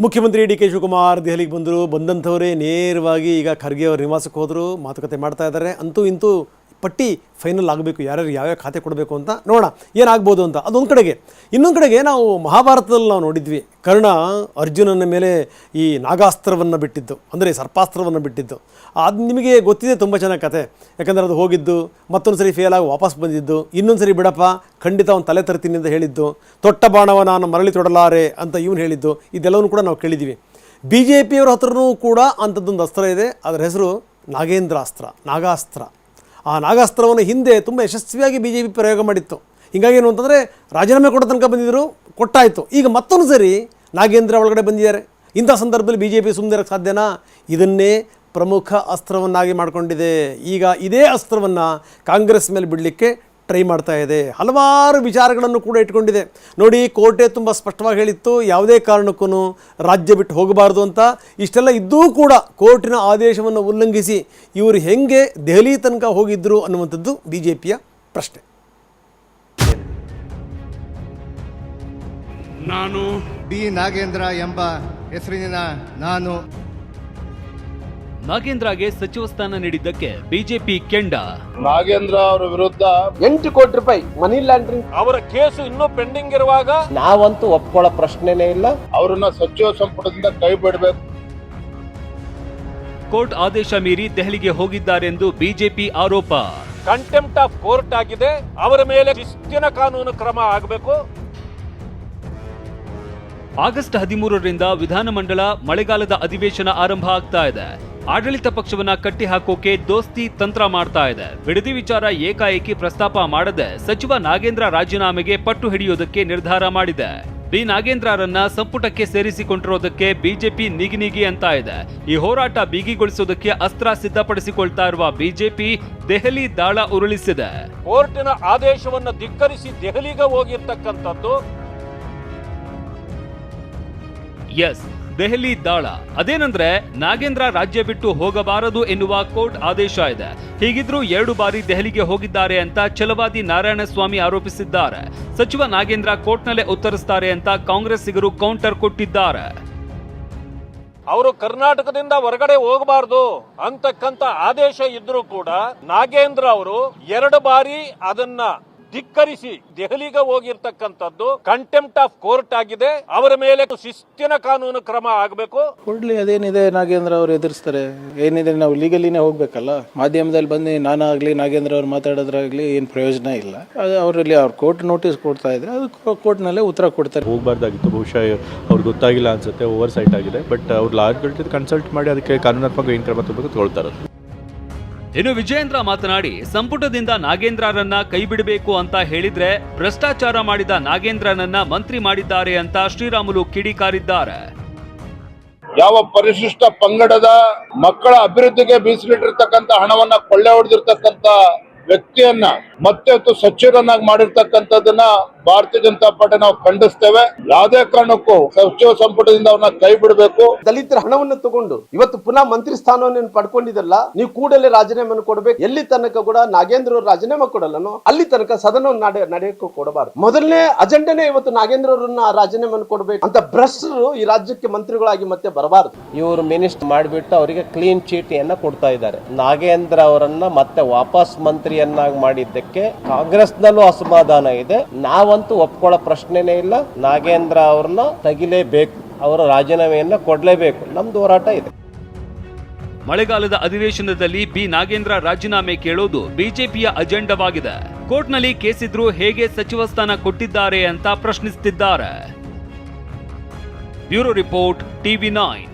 ಮುಖ್ಯಮಂತ್ರಿ D K Shivakumar ದೆಹಲಿಗೆ ಬಂದಂಥವರೇ ನೇರವಾಗಿ ಈಗ ಖರ್ಗೆ ಅವರ ನಿವಾಸಕ್ಕೆ ಹೋದರು, ಮಾತುಕತೆ ಮಾಡ್ತಾ ಇದ್ದಾರೆ. ಅಂತೂ ಇಂತೂ ಪಟ್ಟಿ ಫೈನಲ್ ಆಗಬೇಕು, ಯಾರ್ಯಾರು ಯಾವ್ಯಾವ ಖಾತೆ ಕೊಡಬೇಕು ಅಂತ ನೋಡೋಣ ಏನಾಗ್ಬೋದು ಅಂತ. ಅದೊಂದು ಕಡೆಗೆ. ಇನ್ನೊಂದು ಕಡೆಗೆ ನಾವು ಮಹಾಭಾರತದಲ್ಲಿ ನಾವು ನೋಡಿದ್ವಿ, ಕರ್ಣ ಅರ್ಜುನನ ಮೇಲೆ ಈ ನಾಗಾಸ್ತ್ರವನ್ನು ಬಿಟ್ಟಿದ್ದು, ಅಂದರೆ ಸರ್ಪಾಸ್ತ್ರವನ್ನು ಬಿಟ್ಟಿದ್ದು. ಅದು ನಿಮಗೆ ಗೊತ್ತಿದೆ ತುಂಬ ಚೆನ್ನಾಗಿ ಕತೆ. ಯಾಕಂದರೆ ಅದು ಹೋಗಿದ್ದು ಮತ್ತೊಂದು ಸರಿ ಫೇಲ್ ಆಗಿ ವಾಪಸ್ ಬಂದಿದ್ದು, ಇನ್ನೊಂದು ಸರಿ ಬಿಡಪ್ಪ ಖಂಡಿತ ಅವ್ನು ತಲೆ ತರ್ತೀನಿ ಅಂತ ಹೇಳಿದ್ದು, ತೊಟ್ಟ ಬಾಣವ ನಾನು ಮರಳಿ ತೊಡಲಾರೆ ಅಂತ ಇವನು ಹೇಳಿದ್ದು, ಇದೆಲ್ಲವೂ ಕೂಡ ನಾವು ಕೇಳಿದ್ದೀವಿ. ಬಿ ಜೆ ಪಿಯವರ ಹತ್ರನೂ ಕೂಡ ಅಂಥದ್ದೊಂದು ಅಸ್ತ್ರ ಇದೆ, ಅದರ ಹೆಸರು ನಾಗೇಂದ್ರಾಸ್ತ್ರ, ನಾಗಾಸ್ತ್ರ. ಆ ನಾಗಾಸ್ತ್ರವನ್ನು ಹಿಂದೆ ತುಂಬ ಯಶಸ್ವಿಯಾಗಿ ಬಿ ಜೆ ಪಿ ಪ್ರಯೋಗ ಮಾಡಿತ್ತು. ಹೀಗಾಗಿ ಏನು ಅಂತಂದರೆ ರಾಜೀನಾಮೆ ಕೊಡೋ ತನಕ ಬಂದಿದ್ದರು, ಕೊಟ್ಟಾಯಿತು. ಈಗ ಮತ್ತೊಂದು ಸರಿ ನಾಗೇಂದ್ರ ಒಳಗಡೆ ಬಂದಿದ್ದಾರೆ. ಇಂಥ ಸಂದರ್ಭದಲ್ಲಿ ಬಿ ಜೆ ಪಿ ಸುಮ್ಮನೆ ಇರೋಕ್ಕೆ ಸಾಧ್ಯನಾ? ಇದನ್ನೇ ಪ್ರಮುಖ ಅಸ್ತ್ರವನ್ನಾಗಿ ಮಾಡಿಕೊಂಡಿದೆ. ಈಗ ಇದೇ ಅಸ್ತ್ರವನ್ನು ಕಾಂಗ್ರೆಸ್ ಮೇಲೆ ಬಿಡಲಿಕ್ಕೆ ಟ್ರೈ ಮಾಡ್ತಾ ಇದೆ. ಹಲವಾರು ವಿಚಾರಗಳನ್ನು ಕೂಡ ಇಟ್ಕೊಂಡಿದೆ. ನೋಡಿ, ಕೋರ್ಟೇ ತುಂಬ ಸ್ಪಷ್ಟವಾಗಿ ಹೇಳಿತ್ತು, ಯಾವುದೇ ಕಾರಣಕ್ಕೂ ರಾಜ್ಯ ಬಿಟ್ಟು ಹೋಗಬಾರ್ದು ಅಂತ. ಇಷ್ಟೆಲ್ಲ ಇದ್ದೂ ಕೂಡ ಕೋರ್ಟಿನ ಆದೇಶವನ್ನು ಉಲ್ಲಂಘಿಸಿ ಇವರು ಹೆಂಗೆ ದೆಹಲಿ ತನಕ ಹೋಗಿದ್ರು ಅನ್ನುವಂಥದ್ದು ಬಿ ಜೆ ಪಿಯ ಪ್ರಶ್ನೆ. ನಾನು ಡಿ ನಾಗೇಂದ್ರ ಎಂಬ ಹೆಸರಿನ ನಾನು ನಾಗೇಂದ್ರಗೆ ಸಚಿವ ಸ್ಥಾನ ನೀಡಿದ್ದಕ್ಕೆ ಬಿಜೆಪಿ ಕೆಂಡ. ನಾಗೇಂದ್ರ ಅವರ ವಿರುದ್ಧ 8 ಕೋಟಿ ರೂಪಾಯಿ ಮನಿ ಲಾಂಡ್ರಿಂಗ್ ಅವರ ಕೇಸು ಇನ್ನೂ ಪೆಂಡಿಂಗ್ ಇರುವಾಗ ನಾವಂತೂ ಒಪ್ಕೊಳ್ಳೋ ಪ್ರಶ್ನೆನೇ ಇಲ್ಲ. ಅವರನ್ನ ಸಚಿವ ಸಂಪುಟದಿಂದ ಕೈ ಬಿಡಬೇಕು. ಕೋರ್ಟ್ ಆದೇಶ ಮೀರಿ ದೆಹಲಿಗೆ ಹೋಗಿದ್ದಾರೆಂದು ಬಿಜೆಪಿ ಆರೋಪ. ಕಂಟೆಂಪ್ಟ್ ಆಫ್ ಕೋರ್ಟ್ ಆಗಿದೆ, ಅವರ ಮೇಲೆ ಶಿಸ್ತಿನ ಕಾನೂನು ಕ್ರಮ ಆಗಬೇಕು. ಆಗಸ್ಟ್ 13ರಿಂದ ವಿಧಾನಮಂಡಲ ಮಳೆಗಾಲದ ಅಧಿವೇಶನ ಆರಂಭ ಆಗ್ತಾ ಇದೆ. ಆಡಳಿತ ಪಕ್ಷವನ್ನ ಕಟ್ಟಿ ಹಾಕೋಕೆ ದೋಸ್ತಿ ತಂತ್ರ ಮಾಡ್ತಾ ಇದೆ. ಬಿಡದಿ ವಿಚಾರ ಏಕಾಏಕಿ ಪ್ರಸ್ತಾಪ ಮಾಡದೆ ಸಚಿವ ನಾಗೇಂದ್ರ ರಾಜೀನಾಮೆಗೆ ಪಟ್ಟು ಹಿಡಿಯೋದಕ್ಕೆ ನಿರ್ಧಾರ ಮಾಡಿದೆ. ಬಿ ನಾಗೇಂದ್ರರನ್ನ ಸಂಪುಟಕ್ಕೆ ಸೇರಿಸಿಕೊಂಡಿರೋದಕ್ಕೆ ಬಿಜೆಪಿ ನಿಗಿ ಅಂತ ಇದೆ. ಈ ಹೋರಾಟ ಬಿಗಿಗೊಳಿಸೋದಕ್ಕೆ ಅಸ್ತ್ರ ಸಿದ್ಧಪಡಿಸಿಕೊಳ್ತಾ ಇರುವ ಬಿಜೆಪಿ ದೆಹಲಿ ದಾಳ ಉರುಳಿಸಿದೆ. ಕೋರ್ಟಿನ ಆದೇಶವನ್ನು ಧಿಕ್ಕರಿಸಿ ದೆಹಲಿಗೆ ಹೋಗಿರ್ತಕ್ಕಂಥದ್ದು ಎಸ್, ದೆಹಲಿ ದಾಳ. ಅದೇನಂದ್ರೆ ನಾಗೇಂದ್ರ ರಾಜ್ಯ ಬಿಟ್ಟು ಹೋಗಬಾರದು ಎನ್ನುವ ಕೋರ್ಟ್ ಆದೇಶ ಇದೆ. ಹೀಗಿದ್ರೂ 2 ಬಾರಿ ದೆಹಲಿಗೆ ಹೋಗಿದ್ದಾರೆ ಅಂತ ಛಲವಾದಿ ನಾರಾಯಣಸ್ವಾಮಿ ಆರೋಪಿಸಿದ್ದಾರೆ. ಸಚಿವ ನಾಗೇಂದ್ರ ಕೋರ್ಟ್ನಲ್ಲೇ ಉತ್ತರಿಸ್ತಾರೆ ಅಂತ ಕಾಂಗ್ರೆಸ್ಸಿಗರು ಕೌಂಟರ್ ಕೊಟ್ಟಿದ್ದಾರೆ. ಅವರು ಕರ್ನಾಟಕದಿಂದ ಹೊರಗಡೆ ಹೋಗಬಾರ್ದು ಅಂತಕ್ಕಂಥ ಆದೇಶ ಇದ್ರೂ ಕೂಡ ನಾಗೇಂದ್ರ ಅವರು 2 ಬಾರಿ ಅದನ್ನ ಧಿಕ್ಕರಿಸಿ ದೆಹಲಿಗೆ ಹೋಗಿರ್ತಕ್ಕಂಥದ್ದು ಕಂಟೆಂಪ್ಟ್ ಆಫ್ ಕೋರ್ಟ್ ಆಗಿದೆ. ಅವರ ಮೇಲೆ ಶಿಸ್ತಿನ ಕಾನೂನು ಕ್ರಮ ಆಗಬೇಕು. ಕೊಡ್ಲಿ, ಅದೇನಿದೆ ನಾಗೇಂದ್ರ ಅವರು ಎದುರಿಸ್ತಾರೆ. ಏನಿದೆ, ನಾವು ಲೀಗಲಿನೇ ಹೋಗ್ಬೇಕಲ್ಲ. ಮಾಧ್ಯಮದಲ್ಲಿ ಬಂದು ನಾನಾಗ್ಲಿ ನಾಗೇಂದ್ರ ಅವ್ರು ಮಾತಾಡೋದ್ರಾಗ್ಲಿ ಏನು ಪ್ರಯೋಜನ ಇಲ್ಲ. ಅದು ಅವರಲ್ಲಿ ಅವ್ರು ಕೋರ್ಟ್ ನೋಟಿಸ್ ಕೊಡ್ತಾ ಇದ್ರೆ ಅದು ಕೋರ್ಟ್ನಲ್ಲೇ ಉತ್ತರ ಕೊಡ್ತಾರೆ. ಹೋಗಬಾರ್ದಾಗಿತ್ತು, ಬಹುಶಃ ಅವ್ರಿಗೆ ಗೊತ್ತಾಗಿಲ್ಲ ಅನ್ಸುತ್ತೆ, ಓವರ್ ಸೈಟ್ ಆಗಿದೆ. ಬಟ್ ಅವ್ರು ಲಾಯರ್ ಜೊತೆ ಕನ್ಸಲ್ಟ್ ಮಾಡಿ ಅದಕ್ಕೆ ಕಾನೂನಾತ್ಮಕ ಏನು ಕ್ರಮ ತಗೊಳ್ತಾರೆ. ಇನ್ನು ವಿಜಯೇಂದ್ರ ಮಾತನಾಡಿ, ಸಂಪುಟದಿಂದ ನಾಗೇಂದ್ರರನ್ನ ಕೈಬಿಡಬೇಕು ಅಂತ ಹೇಳಿದ್ರೆ ಭ್ರಷ್ಟಾಚಾರ ಮಾಡಿದ ನಾಗೇಂದ್ರನನ್ನ ಮಂತ್ರಿ ಮಾಡಿದ್ದಾರೆ ಅಂತ ಶ್ರೀರಾಮುಲು ಕಿಡಿಕಾರಿದ್ದಾರೆ. ಯಾವ ಪರಿಶಿಷ್ಟ ಪಂಗಡದ ಮಕ್ಕಳ ಅಭಿವೃದ್ಧಿಗೆ ಮೀಸಲಿಟ್ಟಿರ್ತಕ್ಕಂಥ ಹಣವನ್ನ ಕೊಳ್ಳೆ ಹೊಡೆದಿರ್ತಕ್ಕಂಥ ವ್ಯಕ್ತಿಯನ್ನ ಮತ್ತೆ ಸಚಿವರನ್ನಾಗಿ ಮಾಡಿರ್ತಕ್ಕಂಥದ್ದನ್ನ ಭಾರತೀಯ ಜನತಾ ಪಾರ್ಟಿ ನಾವು ಖಂಡಿಸ್ತೇವೆ. ಯಾವುದೇ ಕಾರಣಕ್ಕೂ ಸಚಿವ ಸಂಪುಟದಿಂದ ಅವ್ರನ್ನ ಕೈ ಬಿಡಬೇಕು. ದಲಿತರ ಹಣವನ್ನು ತಗೊಂಡು ಇವತ್ತು ಪುನಃ ಮಂತ್ರಿ ಸ್ಥಾನವನ್ನು ಪಡ್ಕೊಂಡಿದ್ದಲ್ಲ, ನೀವು ಕೂಡಲೇ ರಾಜೀನಾಮೆಯನ್ನು ಕೊಡಬೇಕು. ಎಲ್ಲಿ ತನಕ ಕೂಡ ನಾಗೇಂದ್ರ ಅವರು ರಾಜೀನಾಮೆ ಕೊಡಲ್ಲನೋ ಅಲ್ಲಿ ತನಕ ಸದನವನ್ನು ನಡೆಯಕ್ಕೂ ಕೊಡಬಾರದು. ಮೊದಲನೇ ಅಜೆಂಡನೇ ಇವತ್ತು ನಾಗೇಂದ್ರ ಅವರನ್ನ ರಾಜೀನಾಮೆಯನ್ನು ಕೊಡಬೇಕು ಅಂತ ಭ್ರಷ್ಟರು ಈ ರಾಜ್ಯಕ್ಕೆ ಮಂತ್ರಿಗಳಾಗಿ ಮತ್ತೆ ಬರಬಾರದು. ಇವರು ಮಿನಿಸ್ಟರ್ ಮಾಡಿಬಿಟ್ಟು ಅವರಿಗೆ ಕ್ಲೀನ್ ಚೀಟಿಯನ್ನ ಕೊಡ್ತಾ ಇದ್ದಾರೆ. ನಾಗೇಂದ್ರ ಅವರನ್ನ ಮತ್ತೆ ವಾಪಸ್ ಮಂತ್ರಿಯನ್ನಾಗಿ ಮಾಡಿದ್ದಕ್ಕೆ ಕಾಂಗ್ರೆಸ್ನಲ್ಲೂ ಅಸಮಾಧಾನ ಇದೆ. ನಾವಂತೂ ಒಪ್ಕೊಳ್ಳೋ ಪ್ರಶ್ನೆನೇ ಇಲ್ಲ. ನಾಗೇಂದ್ರ ಅವ್ರನ್ನ ತೆಗಿಲೇಬೇಕು, ಅವರ ರಾಜೀನಾಮೆಯನ್ನ ಕೊಡ್ಲೇಬೇಕು. ನಮ್ದು ಹೋರಾಟ ಇದೆ. ಮಳೆಗಾಲದ ಅಧಿವೇಶನದಲ್ಲಿ ಬಿ ನಾಗೇಂದ್ರ ರಾಜೀನಾಮೆ ಕೇಳೋದು ಬಿಜೆಪಿಯ ಅಜೆಂಡವಾಗಿದೆ. ಕೋರ್ಟ್ನಲ್ಲಿ ಕೇಸಿದ್ರು ಹೇಗೆ ಸಚಿವ ಸ್ಥಾನ ಕೊಟ್ಟಿದ್ದಾರೆ ಅಂತ ಪ್ರಶ್ನಿಸುತ್ತಿದ್ದಾರೆ. Bureau report, TV9.